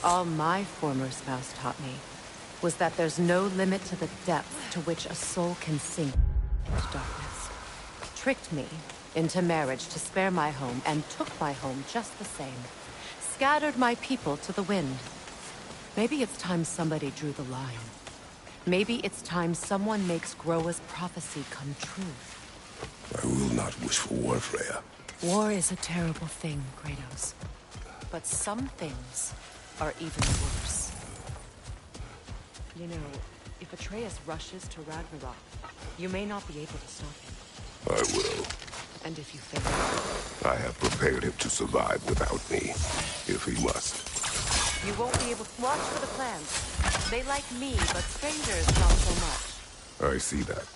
All my former spouse taught me was that there's no limit to the depth to which a soul can sink into darkness. Tricked me into marriage to spare my home, and took my home just the same. Scattered my people to the wind. Maybe it's time somebody drew the line. Maybe it's time someone makes Groa's prophecy come true. I will not wish for war, Freya. War is a terrible thing, Kratos. But some things are even worse. You know, if Atreus rushes to Ragnarok, you may not be able to stop him. I will. And if you fail? I have prepared him to survive without me, if he must. You won't be able to watch for the clans. They like me, but strangers not so much. I see that.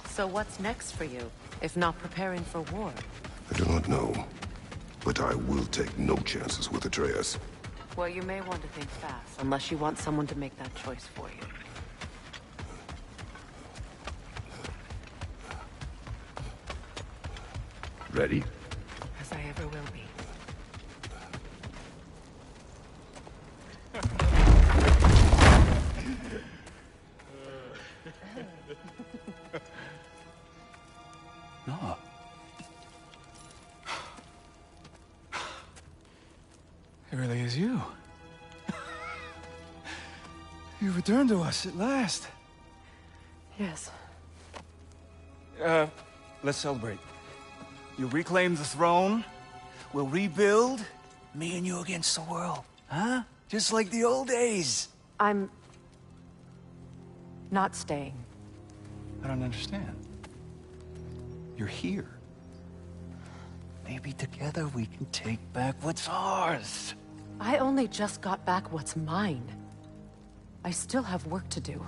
So what's next for you, if not preparing for war? I do not know, but I will take no chances with Atreus. Well, you may want to think fast, unless you want someone to make that choice for you. Ready? As I ever will be. No. It really is you. You returned to us at last. Yes. Let's celebrate. You reclaim the throne. We'll rebuild. Me and you against the world. Huh? Just like the old days. I'm not staying. I don't understand. You're here. Maybe together we can take back what's ours. I only just got back what's mine. I still have work to do.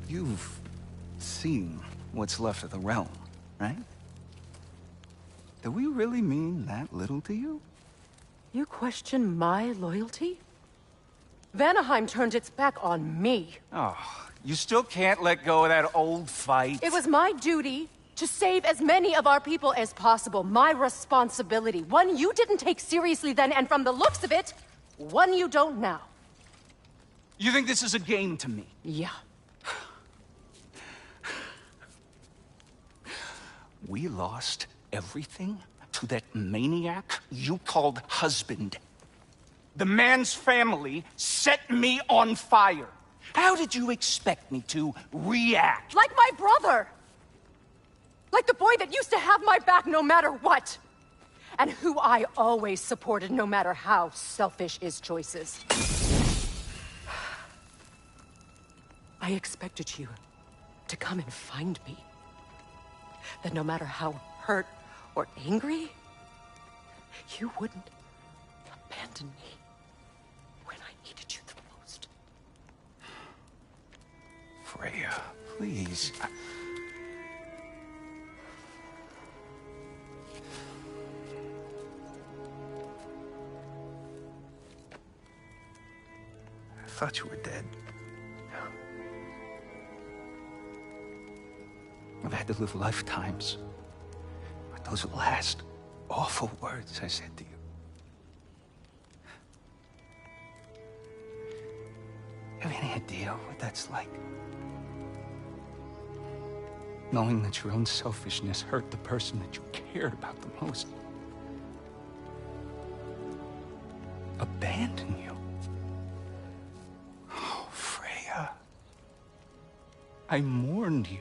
You've seen what's left of the realm, right? Do we really mean that little to you? You question my loyalty? Vanaheim turned its back on me. Oh, you still can't let go of that old fight. It was my duty to save as many of our people as possible. My responsibility. One you didn't take seriously then, and from the looks of it, one you don't now. You think this is a game to me? Yeah. We lost everything to that maniac you called husband. The man's family set me on fire. How did you expect me to react? Like my brother! Like the boy that used to have my back no matter what! And who I always supported no matter how selfish his choices. I expected you to come and find me. That no matter how hurt or angry, you wouldn't abandon me when I needed you the most. Freya, please. I thought you were dead. I've had to live lifetimes with those last awful words I said to you. You have any idea what that's like? Knowing that your own selfishness hurt the person that you cared about the most. Abandon you. Oh, Freya. I mourned you.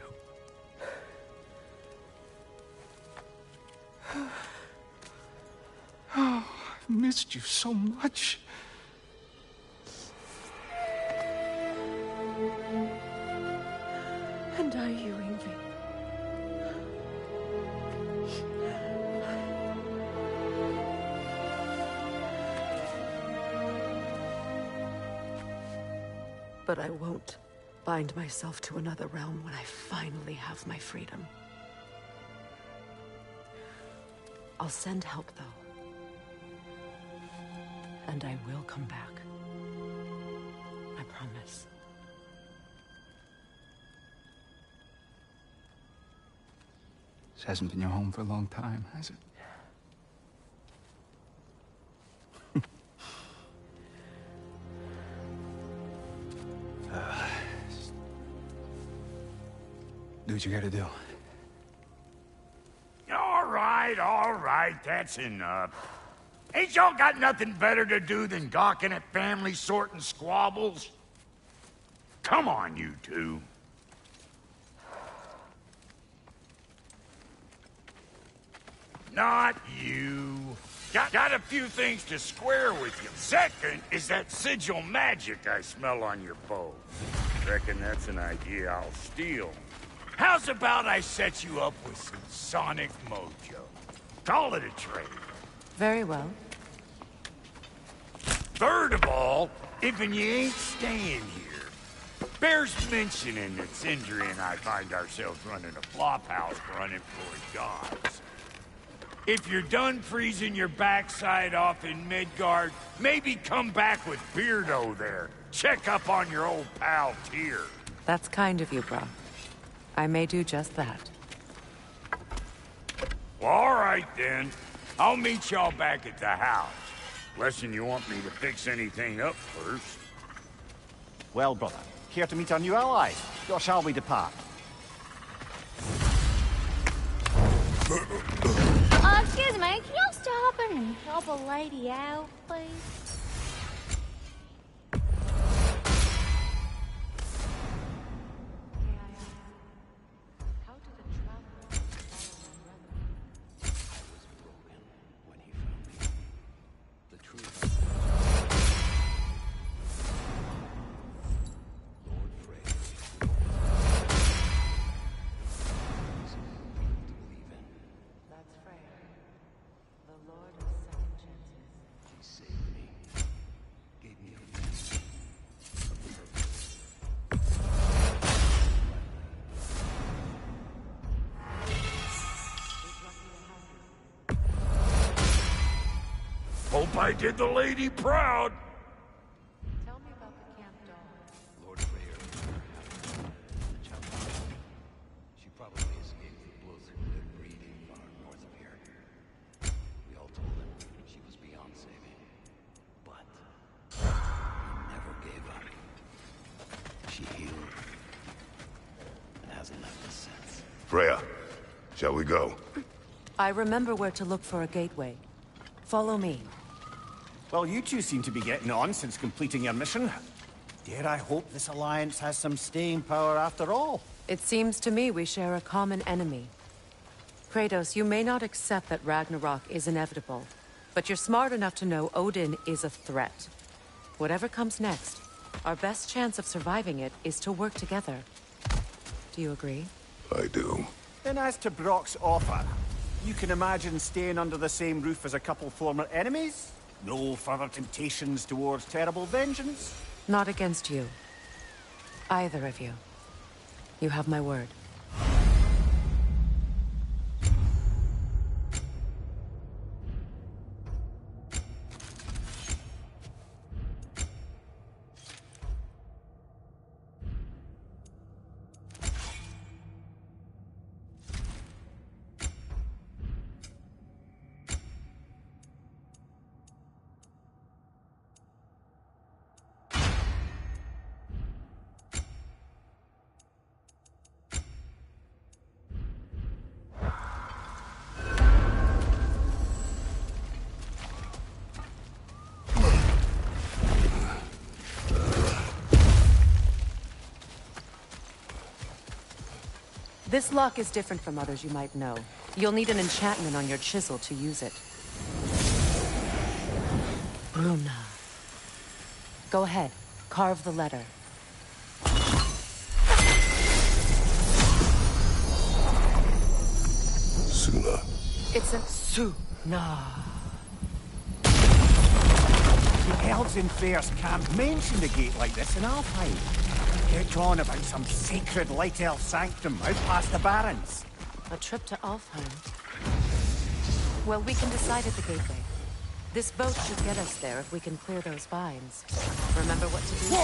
Oh, I've missed you so much. And I But I won't bind myself to another realm when I finally have my freedom. I'll send help, though. And I will come back. I promise. This hasn't been your home for a long time, has it? Do what you gotta do. All right, that's enough. Ain't y'all got nothing better to do than gawking at family sorting squabbles? Come on, you two. Not you. Got a few things to square with you. Second is that sigil magic I smell on your bow. Reckon that's an idea I'll steal. How's about I set you up with some sonic mojo? Call it a trade. Very well. Third of all, if you ain't staying here, bears mentioning that Sindri and I find ourselves running a flop house for unemployed gods. If you're done freezing your backside off in Midgard, maybe come back with Beardo there. Check up on your old pal Tyr. That's kind of you, bro. I may do just that. Well, all right then. I'll meet y'all back at the house. Less'n you want me to fix anything up first. Well, brother, care to meet our new allies? Or shall we depart? Excuse me, can you stop and help a lady out, please? Hope I did the lady proud. Tell me about the camp dog. Lord Freya, the child. She probably escaped the blows of their breeding far north of here. We all told him she was beyond saving. But he never gave up. She healed and hasn't left us since. Freya, shall we go? I remember where to look for a gateway. Follow me. Well, you two seem to be getting on since completing your mission. Dare I hope this alliance has some staying power after all? It seems to me we share a common enemy. Kratos, you may not accept that Ragnarok is inevitable, but you're smart enough to know Odin is a threat. Whatever comes next, our best chance of surviving it is to work together. Do you agree? I do. And as to Brock's offer, you can imagine staying under the same roof as a couple former enemies? No further temptations towards terrible vengeance? Not against you. Either of you. You have my word. This lock is different from others you might know. You'll need an enchantment on your chisel to use it. Runa. Go ahead. Carve the letter. Suna. It's a Suna. The elves in Fair's can't mention the gate like this, and I'll fight. Get on about some sacred light elf sanctum out past the Barrens. A trip to Alfheim. Well, we can decide at the gateway. This boat should get us there if we can clear those vines. Remember what to do?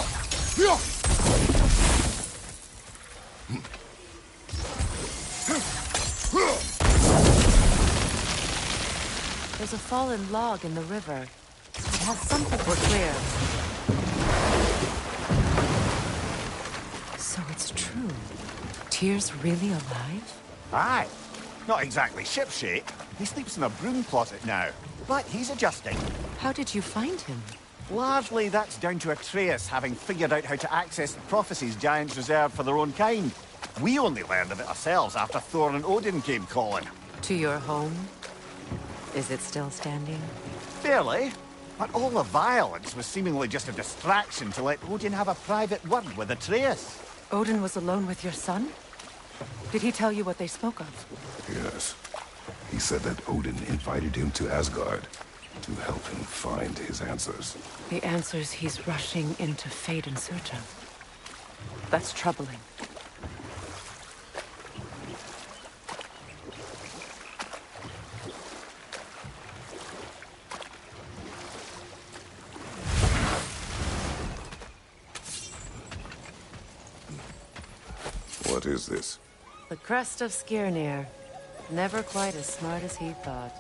There's a fallen log in the river. It has something. We're clear. So it's true. Tyr's really alive? Aye. Not exactly shipshape. He sleeps in a broom closet now. But he's adjusting. How did you find him? Largely, that's down to Atreus having figured out how to access the prophecies giants reserved for their own kind. We only learned of it ourselves after Thor and Odin came calling. To your home? Is it still standing? Fairly. But all the violence was seemingly just a distraction to let Odin have a private word with Atreus. Odin was alone with your son? Did he tell you what they spoke of? Yes. He said that Odin invited him to Asgard to help him find his answers. The answers he's rushing into fate in search of. That's troubling. What is this? The crest of Skirnir. Never quite as smart as he thought.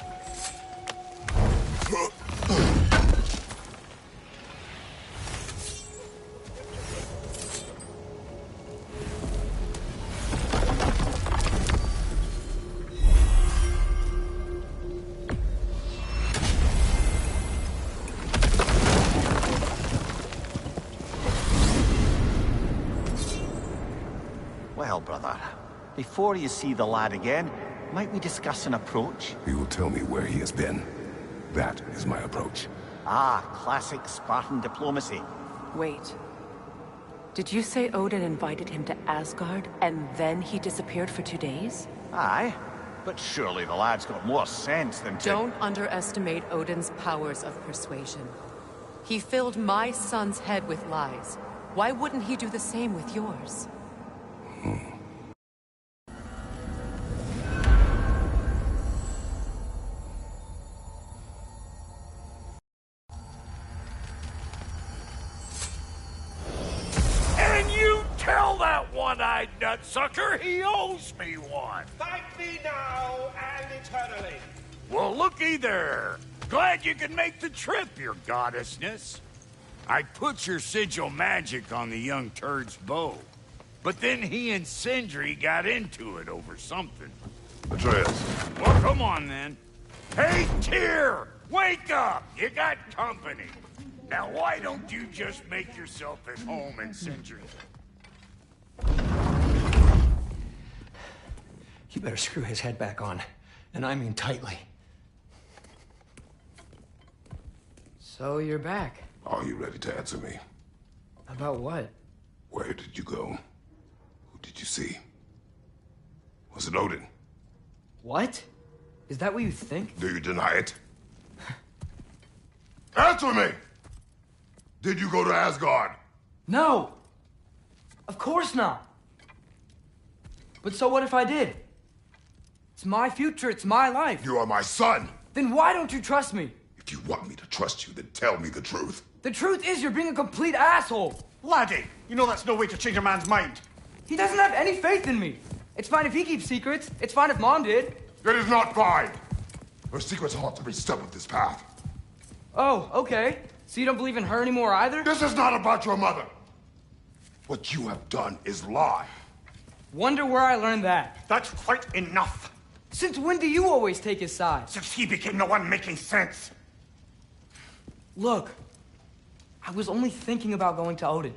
Well, brother, before you see the lad again, might we discuss an approach? He will tell me where he has been. That is my approach. Ah, classic Spartan diplomacy. Wait. Did you say Odin invited him to Asgard, and then he disappeared for 2 days? Aye, but surely the lad's got more sense than to... Don't underestimate Odin's powers of persuasion. He filled my son's head with lies. Why wouldn't he do the same with yours? And you tell that one-eyed nutsucker he owes me one. Thank me now and eternally. Well, looky there. Glad you can make the trip, your goddessness. I put your sigil magic on the young turd's bow. But then he and Sindri got into it over something. Atreus. Well, come on then. Hey, Tyr! Wake up! You got company. Now, why don't you just make yourself at home in Sindri? You better screw his head back on. And I mean tightly. So you're back. Are you ready to answer me? About what? Where did you go? Who did you see? Was it Odin? What? Is that what you think? Do you deny it? Answer me! Did you go to Asgard? No! Of course not! But so what if I did? It's my future, it's my life. You are my son! Then why don't you trust me? If you want me to trust you, then tell me the truth. The truth is you're being a complete asshole! Laddie, you know that's no way to change a man's mind. He doesn't have any faith in me. It's fine if he keeps secrets. It's fine if Mom did. It is not fine! Her secrets haunt every step of this path. Oh, okay. So you don't believe in her anymore either? This is not about your mother. What you have done is lie. Wonder where I learned that. That's quite enough. Since when do you always take his side? Since he became the one making sense. Look, I was only thinking about going to Odin.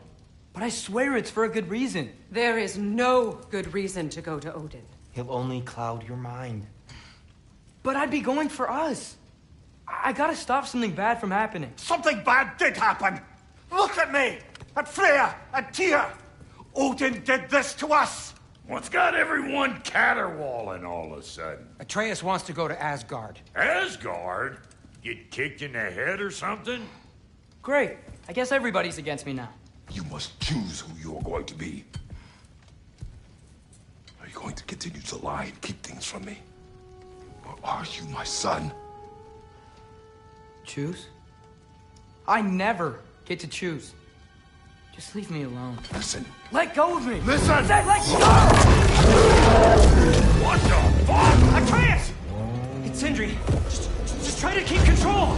But I swear it's for a good reason. There is no good reason to go to Odin. He'll only cloud your mind. But I'd be going for us. I gotta stop something bad from happening. Something bad did happen. Look at me, at Freya, at Tyr. Odin did this to us. What's got everyone caterwauling all of a sudden? Atreus wants to go to Asgard. Asgard? Get kicked in the head or something? Great. I guess everybody's against me now. You must choose who you are going to be. Are you going to continue to lie and keep things from me? Or are you my son? Choose? I never get to choose. Just leave me alone. Listen. Let go of me! Listen! I said let go! What the fuck? I can't! It's Sindri. Just try to keep control!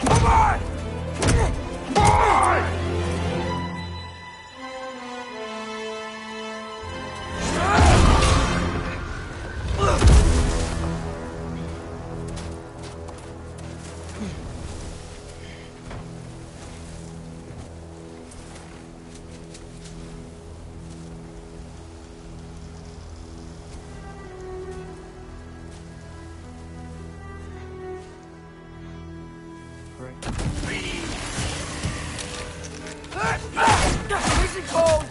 Come on! Come on! Freezing cold,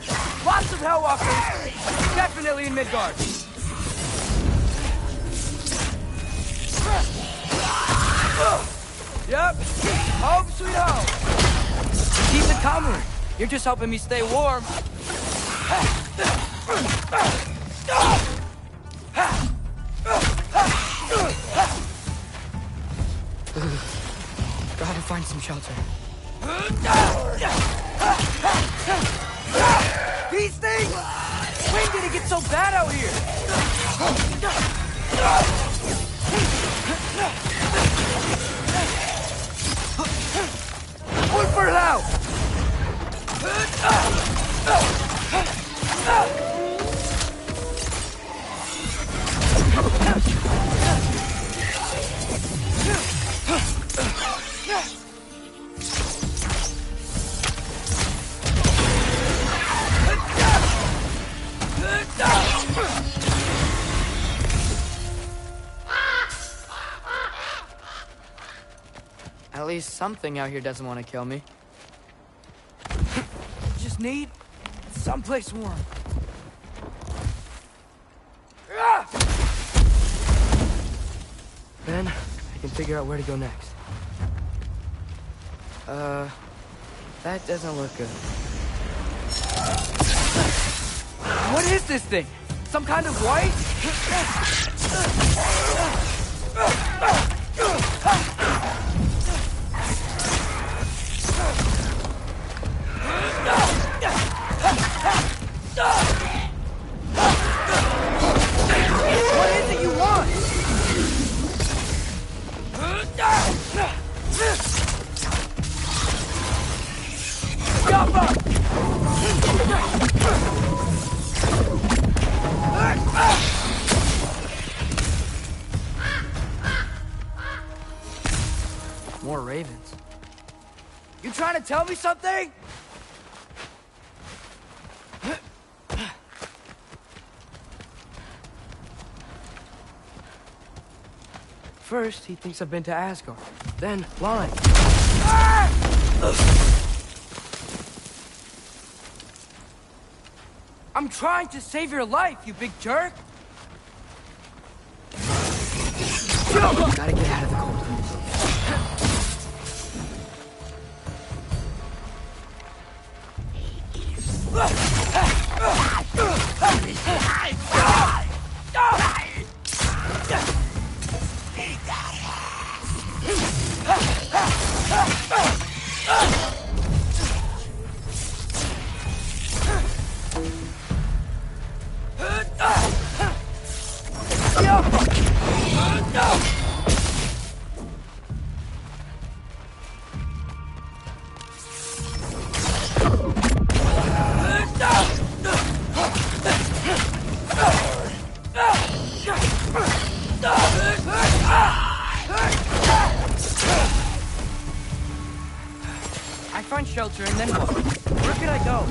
lots of Hellwalkers, definitely in Midgard. Yep, home sweet home. Keep it coming. You're just helping me stay warm. Gotta find some shelter. These things! When did it get so bad out here? One for now! At least something out here doesn't want to kill me. Just need someplace warm. Then I can figure out where to go next. That doesn't look good. What is this thing? Some kind of white? What is it you want? Jump More ravens. You trying to tell me something? First, he thinks I've been to Asgard. Then, lying. I'm trying to save your life, you big jerk! Gotta get out of the cold. I find shelter and then what? Where can I go?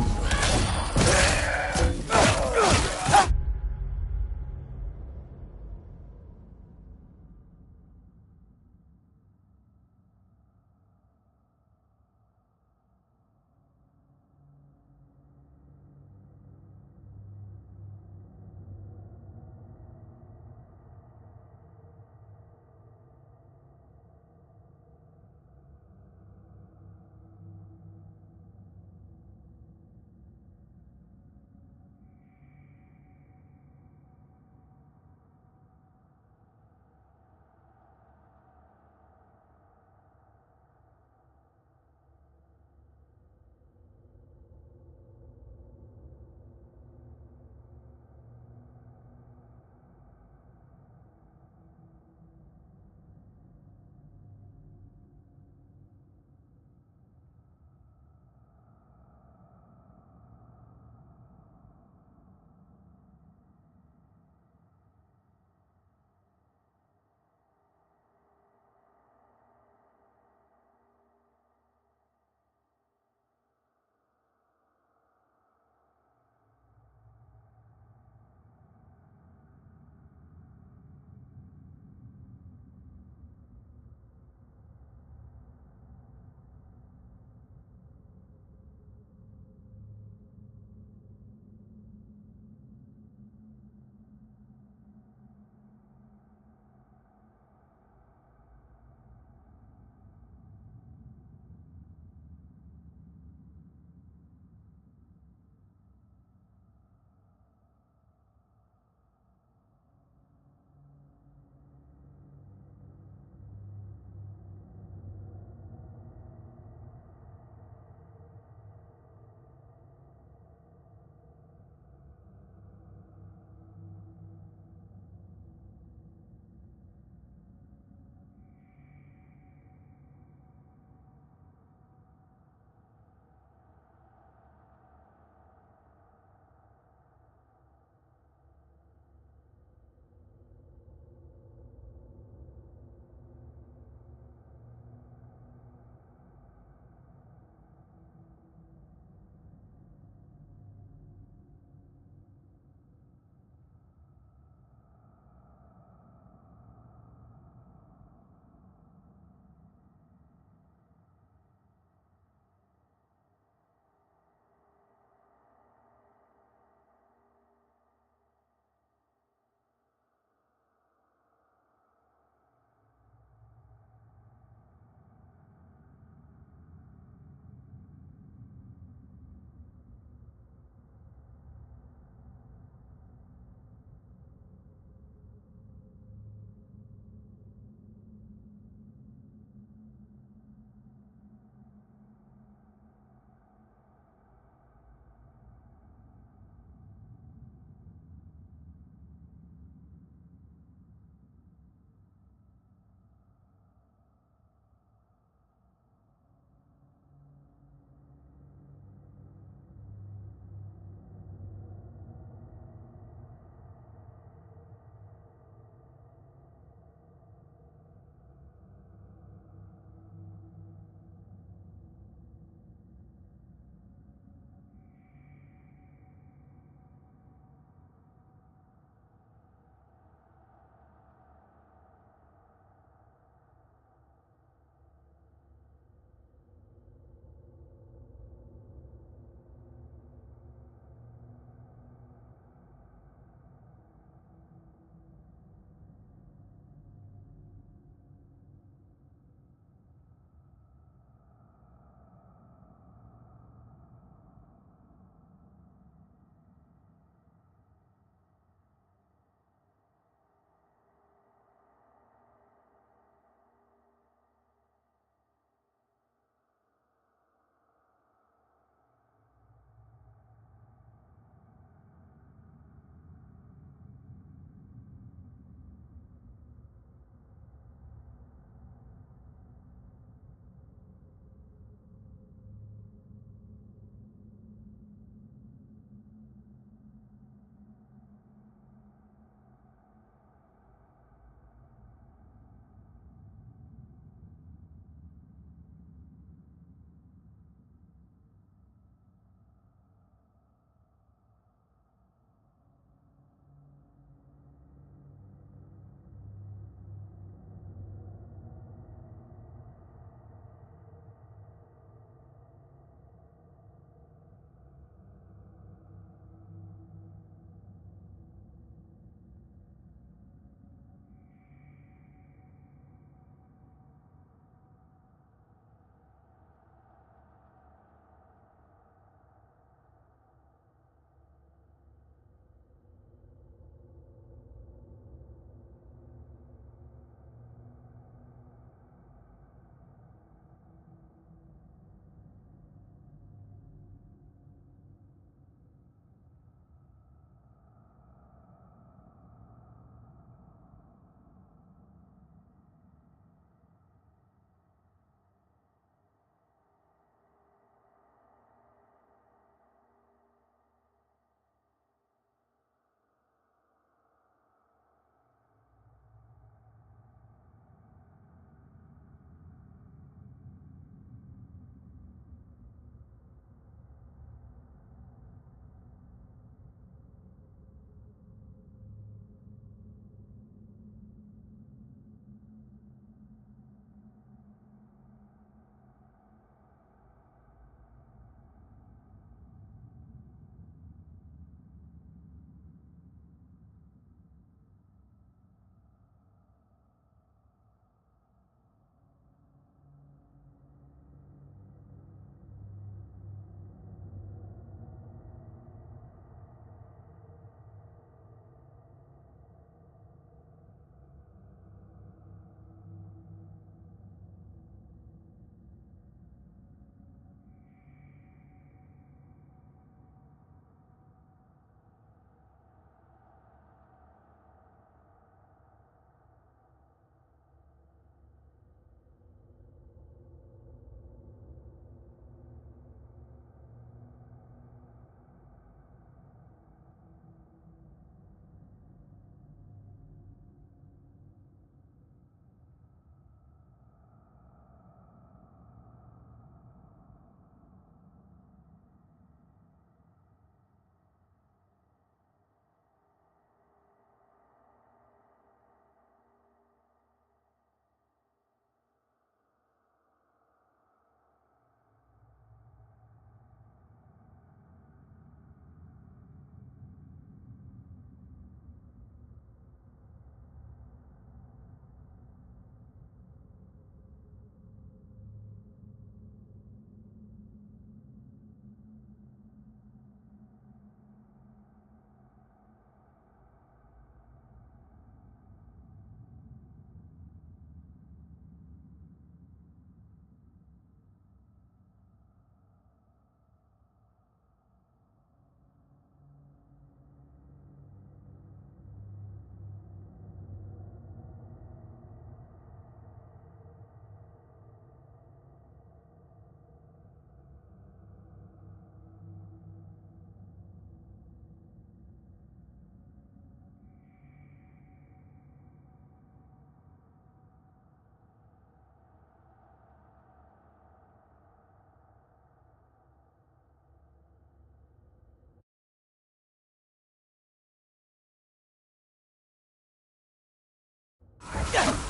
Yeah.